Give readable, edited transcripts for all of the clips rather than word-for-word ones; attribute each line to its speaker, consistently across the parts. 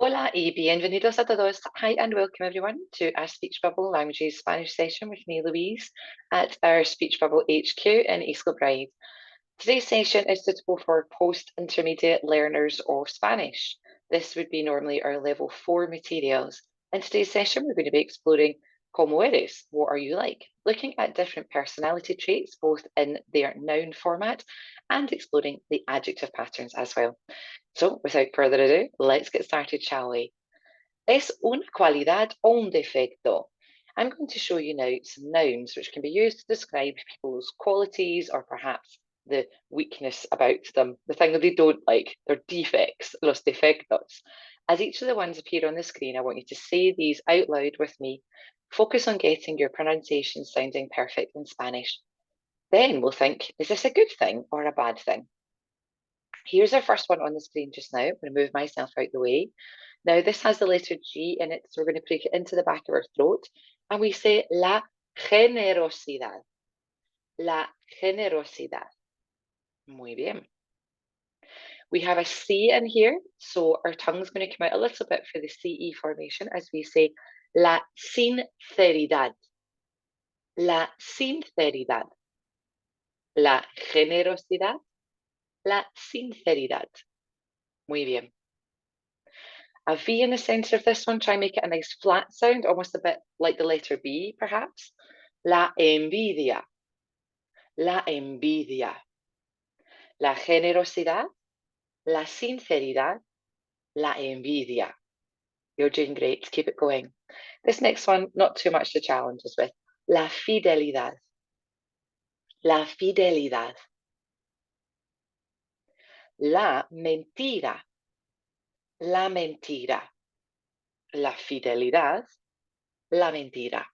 Speaker 1: Hola y bienvenidos a todos. Hi and welcome everyone to our Speech Bubble Languages Spanish session with me, Louise, at our Speech Bubble HQ in East Kilbride. Today's session is suitable for post-intermediate learners of Spanish. This would be normally our level 4 materials. In today's session, we're going to be exploring Cómo eres? What are you like? Looking at different personality traits, both in their noun format and exploring the adjective patterns as well. So, without further ado, let's get started, shall we? Es una cualidad o un defecto. I'm going to show you now some nouns which can be used to describe people's qualities or perhaps the weakness about them, the thing that they don't like, their defects, los defectos. As each of the ones appear on the screen, I want you to say these out loud with me. Focus on getting your pronunciation sounding perfect in Spanish. Then we'll think, is this a good thing or a bad thing? Here's our first one on the screen just now. I'm going to move myself out the way. Now, this has the letter G in it, so we're going to put it into the back of our throat. And we say la generosidad. La generosidad. Muy bien. We have a C in here, so our tongue's going to come out a little bit for the CE formation as we say la sinceridad. La sinceridad. La generosidad. La sinceridad. Muy bien. A V in the centre of this one, try and make it a nice flat sound, almost a bit like the letter B, perhaps. La envidia. La envidia. La generosidad. La sinceridad. La envidia. You're doing great. Keep it going. This next one, not too much to challenge us with. La fidelidad. La fidelidad. La mentira. La mentira. La fidelidad. La mentira.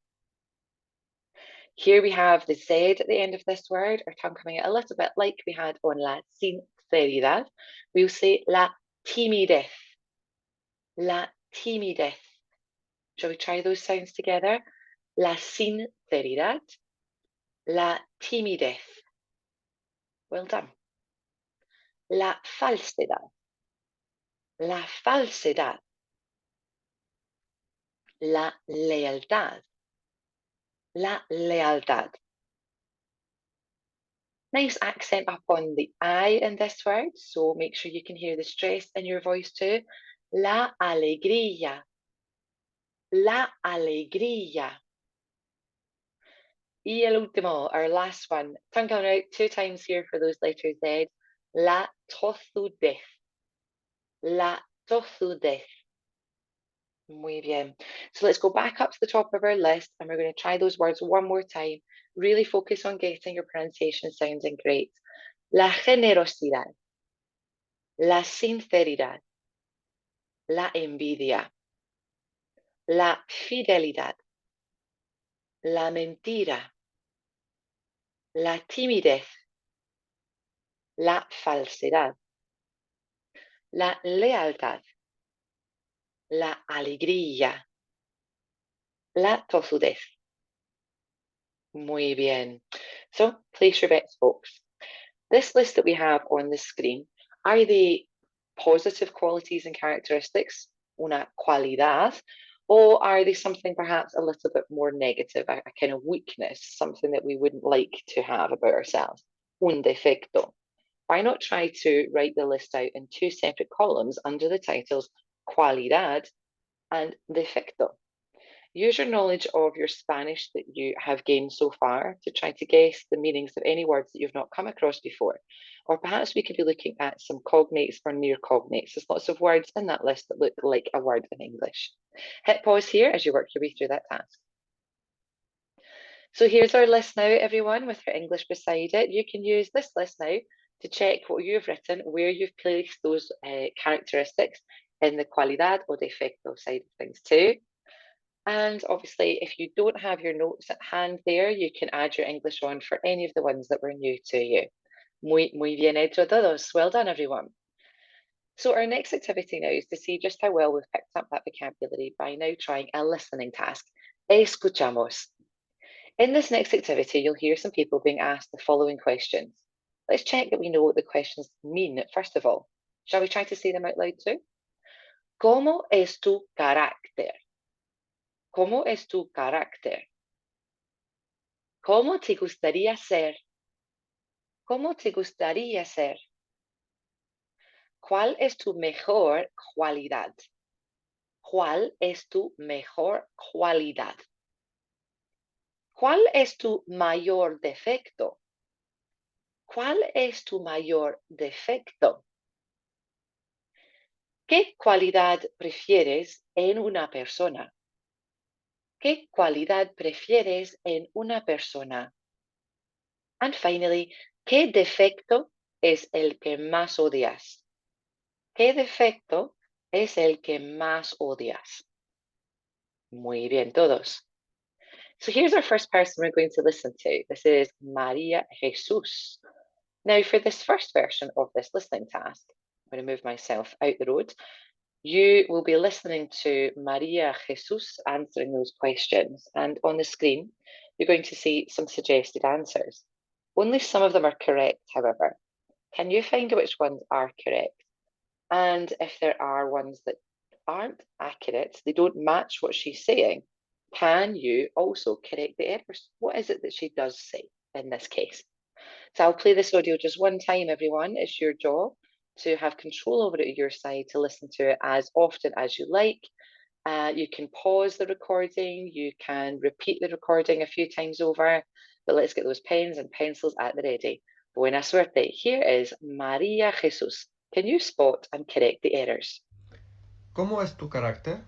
Speaker 1: Here we have the Z at the end of this word, our tongue coming out a little bit like we had on la sinceridad. We'll say la timidez. La timidez. Shall we try those sounds together? La sinceridad. La timidez. Well done. La falsedad. La falsedad. La lealtad. La lealtad. Nice accent up on the I in this word, so make sure you can hear the stress in your voice too. La alegría. La alegría. Y el último, our last one. Tongue coming out 2 times here for those letters Z. La tozudez. La tozudez. Muy bien. So let's go back up to the top of our list and we're going to try those words one more time. Really focus on getting your pronunciation sounding great. La generosidad. La sinceridad. La envidia. La fidelidad. La mentira. La timidez. La falsedad. La lealtad. La alegría. La tozudez. Muy bien. So, place your bets, folks. This list that we have on the screen, are they positive qualities and characteristics, una cualidad, or are they something perhaps a little bit more negative, a kind of weakness, something that we wouldn't like to have about ourselves? Un defecto. Why not try to write the list out in 2 separate columns under the titles cualidad and defecto? Use your knowledge of your Spanish that you have gained so far to try to guess the meanings of any words that you've not come across before. Or perhaps we could be looking at some cognates or near cognates. There's lots of words in that list that look like a word in English. Hit pause here as you work your way through that task. So here's our list now, everyone, with our English beside it. You can use this list now to check what you've written, where you've placed those characteristics in the cualidad or defecto side of things too. And obviously, if you don't have your notes at hand there, you can add your English on for any of the ones that were new to you. Muy bien hecho todos. Well done, everyone. So our next activity now is to see just how well we've picked up that vocabulary by now trying a listening task. Escuchamos. In this next activity, you'll hear some people being asked the following questions. Let's check that we know what the questions mean first of all. Shall we try to say them out loud too? ¿Cómo es tu carácter? ¿Cómo es tu carácter? ¿Cómo te gustaría ser? ¿Cómo te gustaría ser? ¿Cuál es tu mejor cualidad? ¿Cuál es tu mejor cualidad? ¿Cuál es tu mayor defecto? ¿Cuál es tu mayor defecto? ¿Qué cualidad prefieres en una persona? ¿Qué cualidad prefieres en una persona? And finally, ¿qué defecto es el que más odias? ¿Qué defecto es el que más odias? Muy bien, todos. So here's our first person we're going to listen to. This is Maria Jesus. Now, for this first version of this listening task, I'm going to move myself out the road. You will be listening to Maria Jesus answering those questions, and on the screen, you're going to see some suggested answers. Only some of them are correct, however. Can you find out which ones are correct? And if there are ones that aren't accurate, they don't match what she's saying, can you also correct the errors? What is it that she does say in this case? So I'll play this audio just one time, everyone. It's your job to have control over it at your side, to listen to it as often as you like. You can pause the recording, you can repeat the recording a few times over, but let's get those pens and pencils at the ready. Buena suerte. Here is Maria Jesus. Can you spot and correct the errors?
Speaker 2: ¿Cómo es tu carácter?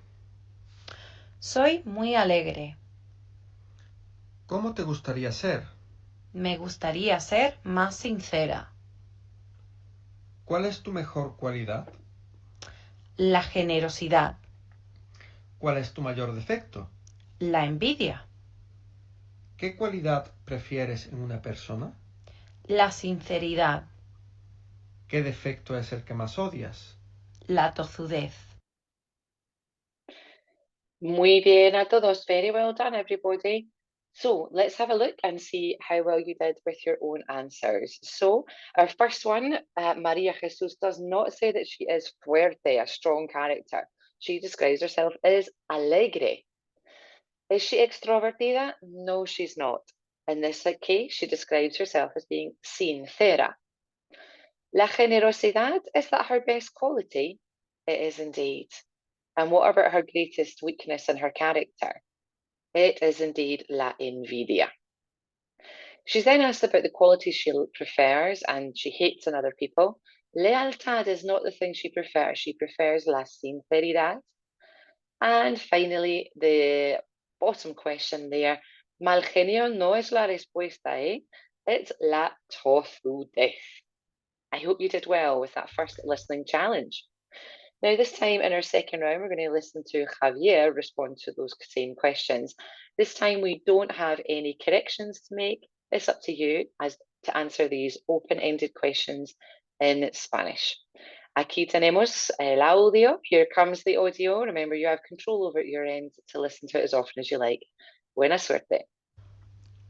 Speaker 3: Soy muy alegre.
Speaker 2: ¿Cómo te gustaría ser?
Speaker 3: Me gustaría ser más sincera.
Speaker 2: ¿Cuál es tu mejor cualidad?
Speaker 3: La generosidad.
Speaker 2: ¿Cuál es tu mayor defecto?
Speaker 3: La envidia.
Speaker 2: ¿Qué cualidad prefieres en una persona?
Speaker 3: La sinceridad.
Speaker 2: ¿Qué defecto es el que más odias?
Speaker 3: La tozudez.
Speaker 1: Muy bien a todos. Very well done, everybody. So let's have a look and see how well you did with your own answers. So our first one, Maria Jesus does not say that she is fuerte, a strong character. She describes herself as alegre. Is she extrovertida? No, she's not. In this case, she describes herself as being sincera. La generosidad, is that her best quality? It is indeed. And what about her greatest weakness in her character? It is indeed la envidia. She's then asked about the qualities she prefers and she hates in other people. Lealtad is not the thing she prefers. She prefers la sinceridad. And finally, the bottom question there, mal genio no es la respuesta, eh? It's la tozudez. I hope you did well with that first listening challenge. Now, this time in our second round, we're going to listen to Javier respond to those same questions. This time, we don't have any corrections to make. It's up to you as to answer these open-ended questions in Spanish. Aquí tenemos el audio. Here comes the audio. Remember, you have control over your end to listen to it as often as you like. Buena suerte.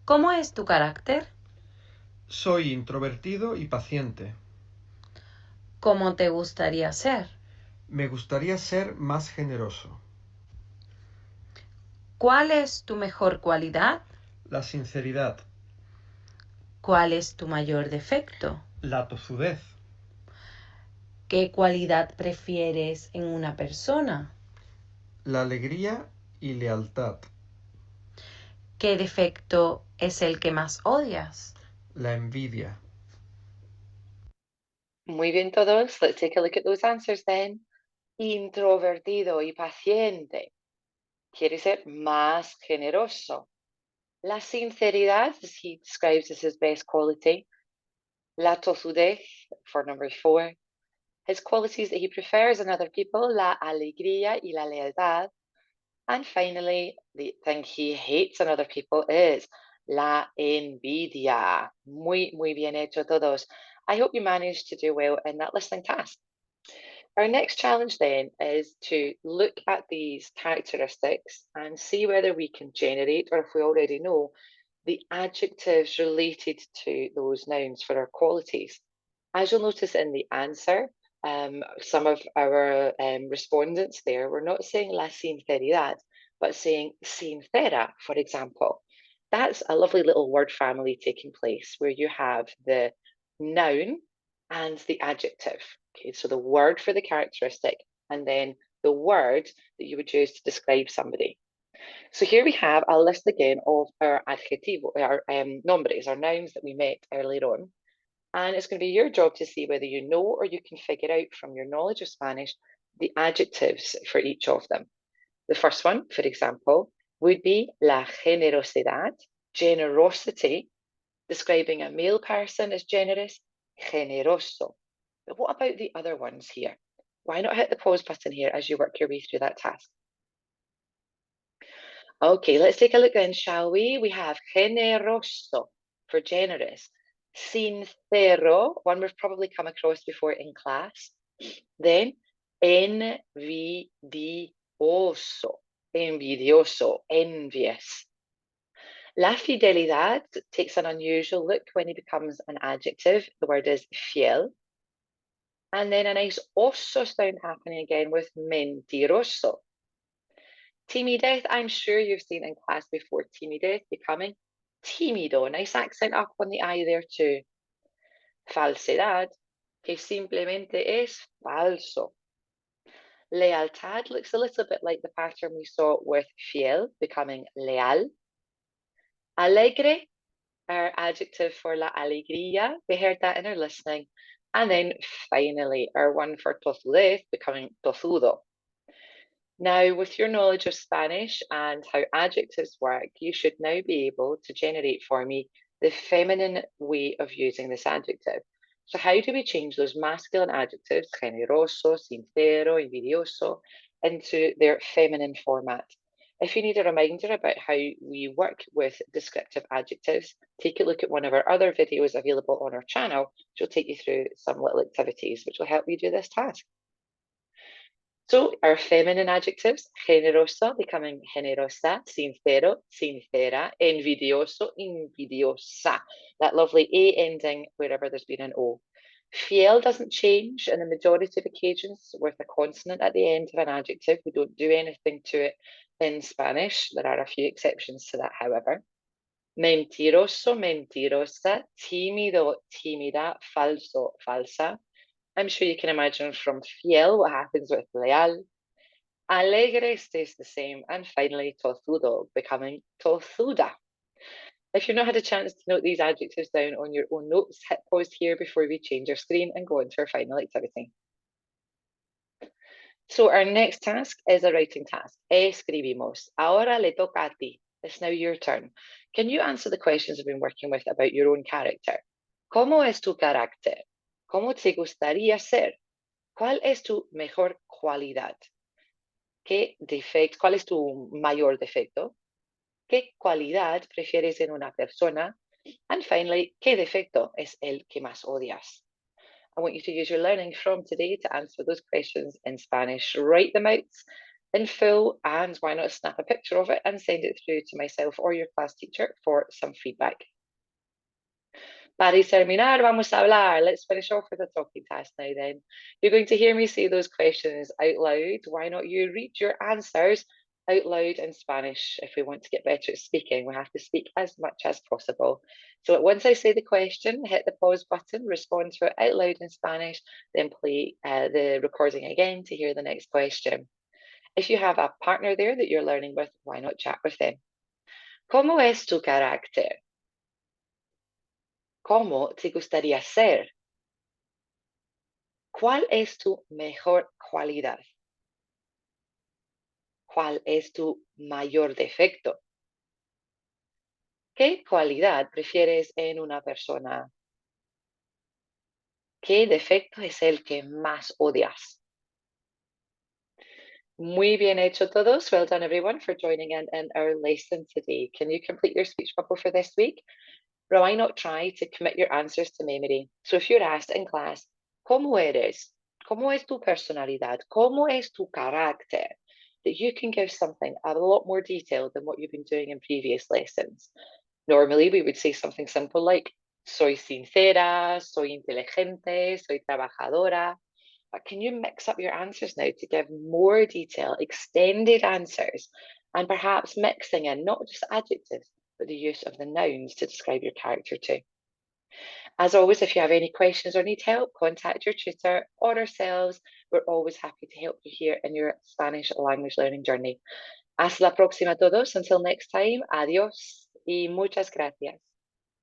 Speaker 3: ¿Cómo es tu carácter?
Speaker 2: Soy introvertido y paciente.
Speaker 3: ¿Cómo te gustaría ser?
Speaker 2: Me gustaría ser más generoso.
Speaker 3: ¿Cuál es tu mejor cualidad?
Speaker 2: La sinceridad.
Speaker 3: ¿Cuál es tu mayor defecto?
Speaker 2: La tozudez.
Speaker 3: ¿Qué cualidad prefieres en una persona?
Speaker 2: La alegría y lealtad.
Speaker 3: ¿Qué defecto es el que más odias?
Speaker 2: La envidia.
Speaker 1: Muy bien, todos. Let's take a look at those answers then. Introvertido y paciente. Quiere ser más generoso. La sinceridad, as he describes as his best quality. La tozudez, for number 4. His qualities that he prefers in other people, la alegría y la lealtad. And finally, the thing he hates in other people is la envidia. Muy bien hecho todos. I hope you managed to do well in that listening task. Our next challenge then is to look at these characteristics and see whether we can generate, or if we already know, the adjectives related to those nouns for our qualities. As you'll notice in the answer, some of our respondents there were not saying la sinceridad, but saying sincera, for example. That's a lovely little word family taking place where you have the noun and the adjective. Okay, so the word for the characteristic and then the word that you would use to describe somebody. So here we have a list again of our adjetivo, our nombres, our nouns that we met earlier on. And it's going to be your job to see whether you know or you can figure out from your knowledge of Spanish the adjectives for each of them. The first one, for example, would be la generosidad, generosity, describing a male person as generous, generoso. But what about the other ones here? Why not hit the pause button here as you work your way through that task? Okay, let's take a look then, shall we? We have generoso for generous. Sincero, one we've probably come across before in class. Then envidioso, envidioso, envious. La fidelidad takes an unusual look when it becomes an adjective. The word is fiel. And then a nice oso sound happening again with mentiroso. Timidez, I'm sure you've seen in class before, timidez becoming tímido. Nice accent up on the I there too. Falsedad, que simplemente es falso. Lealtad looks a little bit like the pattern we saw with fiel becoming leal. Alegre, our adjective for la alegría, we heard that in our listening. And then finally, our one for tozudez becoming tozudo. Now, with your knowledge of Spanish and how adjectives work, you should now be able to generate for me the feminine way of using this adjective. So how do we change those masculine adjectives, generoso, sincero, envidioso, into their feminine format? If you need a reminder about how we work with descriptive adjectives, take a look at one of our other videos available on our channel, which will take you through some little activities which will help you do this task. So our feminine adjectives, generosa becoming generosa, sincero, sincera, envidioso, envidiosa. That lovely A ending wherever there's been an O. Fiel doesn't change in the majority of occasions with a consonant at the end of an adjective. We don't do anything to it in Spanish. There are a few exceptions to that, however. Mentiroso, mentirosa, tímido, tímida, falso, falsa. I'm sure you can imagine from fiel what happens with leal. Alegre stays the same. And finally, tozudo, becoming tozuda. If you've not had a chance to note these adjectives down on your own notes, hit pause here before we change our screen and go on to our final activity. So our next task is a writing task. Escribimos. Ahora le toca a ti. It's now your turn. Can you answer the questions we've been working with about your own character? ¿Cómo es tu carácter? ¿Cómo te gustaría ser? ¿Cuál es tu mejor cualidad? ¿Qué defecto? ¿Cuál es tu mayor defecto? ¿Qué cualidad prefieres en una persona? And finally, ¿qué defecto es el que más odias? I want you to use your learning from today to answer those questions in Spanish. Write them out in full, and why not snap a picture of it and send it through to myself or your class teacher for some feedback. Para terminar, vamos a hablar. Let's finish off with a talking task now then. You're going to hear me say those questions out loud. Why not you read your answers out loud in Spanish? If we want to get better at speaking, we have to speak as much as possible. So once I say the question, hit the pause button, respond to it out loud in Spanish, then play the recording again to hear the next question. If you have a partner there that you're learning with, why not chat with them? ¿Cómo es tu carácter? ¿Cómo te gustaría ser? ¿Cuál es tu mejor cualidad? ¿Cuál es tu mayor defecto? ¿Qué cualidad prefieres en una persona? ¿Qué defecto es el que más odias? Muy bien hecho todos. Well done everyone for joining in our lesson today. Can you complete your speech bubble for this week? Or why not try to commit your answers to memory? So if you're asked in class, ¿cómo eres? ¿Cómo es tu personalidad? ¿Cómo es tu carácter? That you can give something a lot more detailed than what you've been doing in previous lessons. Normally, we would say something simple like, soy sincera, soy inteligente, soy trabajadora. But can you mix up your answers now to give more detail, extended answers, and perhaps mixing in not just adjectives, but the use of the nouns to describe your character too? As always, if you have any questions or need help, contact your tutor or ourselves. We're always happy to help you here in your Spanish language learning journey. Hasta la próxima a todos. Until next time, adiós y muchas gracias.